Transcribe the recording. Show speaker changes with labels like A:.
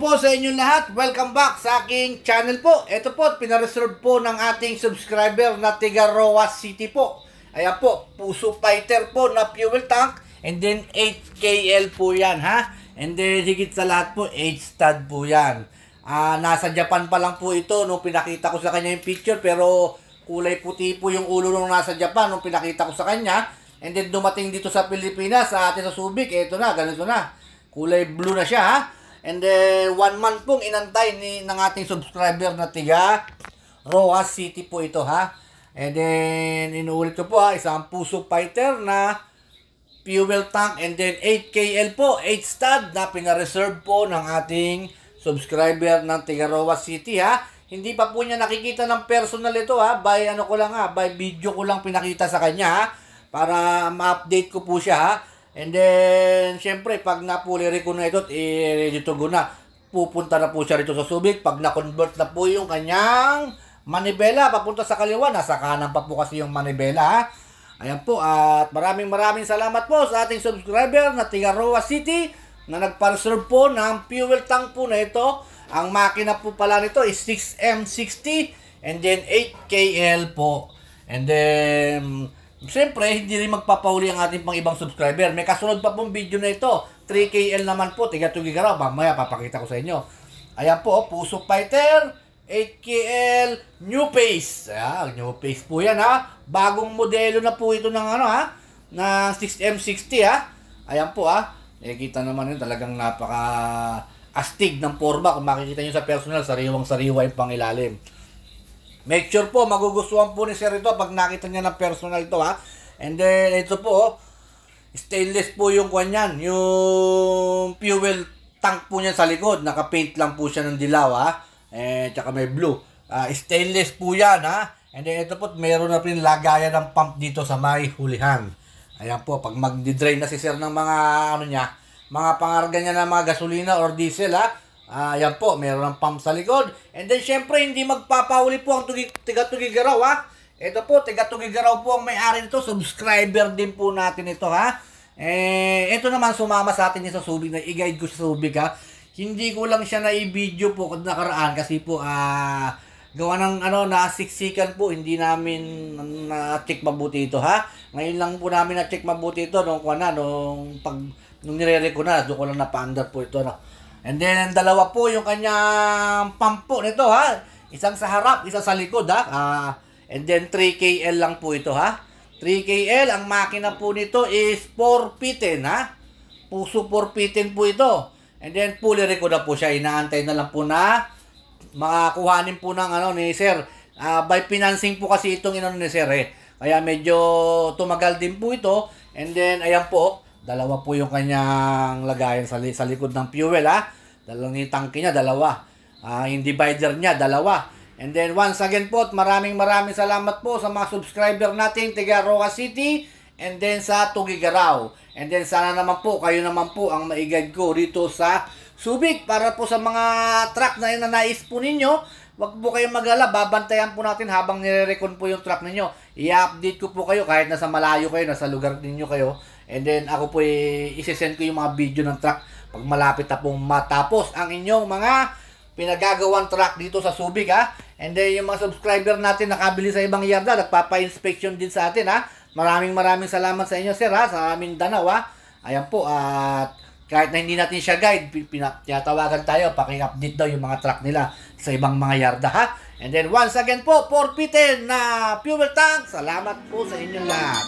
A: po sa inyong lahat. Welcome back sa aking channel po. Ito po, pinareserve po ng ating subscriber na tiga Roa City po. Ayan po, Puso Fighter po na fuel tank. And then 8KL po yan ha. And then higit sa lahat po, 8 stud po yan. Nasa Japan pa lang po ito nung pinakita ko sa kanya yung picture. Pero kulay puti po yung ulo nung nasa Japan nung pinakita ko sa kanya. And then dumating dito sa Pilipinas, sa atin sa Subic. Ito na, ganito na. Kulay blue na siya ha. And then 1 month pong inantay ng ating subscriber na tiga Roa City po ito ha. And then inuulit ko po ha, isang Puso Fighter na fuel tank and then 8KL po, 8 stud na pinareserve po ng ating subscriber ng tiga Roa City ha. Hindi pa po niya nakikita ng personal ito ha, by ano ko lang ha, by video ko lang pinakita sa kanya ha, para ma-update ko po siya ha. And then, syempre, pag napuliri ko na ito, ready to go na. Pupunta na po siya rito sa Subic. Pag na-convert na po yung kanyang manibela, papunta sa kaliwa, nasa kanan pa po kasi yung manibela, ha? Ayan po, at maraming salamat po sa ating subscriber na tiga Roa City na nagpa-reserve po ng fuel tank po na ito. Ang makina po pala nito is 6M60 and then 8KL po. And then siyempre, hindi rin magpapauli ang ating pang ibang subscriber. May kasunod pa pong video na ito. 3KL naman po, tiga Tugigaraw. Mamaya papakita ko sa inyo. Ayan po, Puso Fighter, 8KL, New Pace. Ayan, New Pace po yan ha. Bagong modelo na po ito ng ano ha, na 6M60 ha. Ayan po ha. Kita naman yun, talagang napaka-astig ng forma. Kung makikita nyo sa personal, sariwang-sariwa yung pangilalim. Make sure po, magugustuhan po ni Sir ito pag nakita niya ng personal ito ha. And then, ito po, stainless po yung kanyan. Yung fuel tank po niya sa likod. Naka-paint lang po siya ng dilaw ha. Tsaka may blue. Stainless po yan ha. And then, ito po, meron na rin lagayan ng pump dito sa may hulihan. Ayan po, pag mag-drain na si Sir ng mga, ano niya, mga pangarga niya ng mga gasolina or diesel ha. Yan po, meron ng pump sa likod. And then, syempre, hindi magpapauli po ang tiga Tugigaraw, ha? Ito po, tiga Tugigaraw po ang may-ari nito. Subscriber din po natin ito, ha? Ito naman, sumama sa atin sa Subic na i-guide ko sa Subic, ha? Hindi ko lang siya na-i-video po kung nakaraan kasi po, gawa ng, nasiksikan po. Hindi namin na-check mabuti ito, ha? Ngayon lang po namin na-check mabuti ito nung nire-reco na, doon ko lang napaandar po ito, And then, dalawa po yung kanyang pump po nito, ha? Isang sa harap, isang sa likod, ha? And then, 3KL lang po ito, ha? 3KL, ang makina po nito is 4P10, ha? Puso 4P10 po ito. And then, fully reco na po siya. Inaantay na lang po na makakuhanin po ng, ni Sir. By financing po kasi itong ni Sir, eh. Kaya medyo tumagal din po ito. And then, ayan po. Dalawa po yung kanyang lagayan sa likod ng fuel ha. Dalawang yung tangke niya, dalawa. Yung divider niya, dalawa. And then once again po, maraming salamat po sa mga subscriber natin tiga Roa City and then sa Tugigaraw. And then sana naman po, kayo naman po ang maigad ko dito sa Subic para po sa mga truck na nais po ninyo. Wag po kayong mag-alala, babantayan po natin habang nire-recon po yung truck ninyo. I-update ko po kayo kahit nasa malayo kayo, nasa lugar ninyo kayo. And then ako po isi-send ko yung mga video ng truck pag malapit na pong matapos ang inyong mga pinagagawang truck dito sa Subic ha. And then yung mga subscriber natin nakabili sa ibang yarda, nagpapa-inspection din sa atin ha. Maraming salamat sa inyo Sir ha, sa Mindanao ha. Ayan po, at kahit na hindi natin siya guide, tinatawagan tayo, paki-update daw yung mga truck nila sa ibang mga yarda ha. And then once again po, 4P10 na fuel tank. Salamat po sa inyong lahat.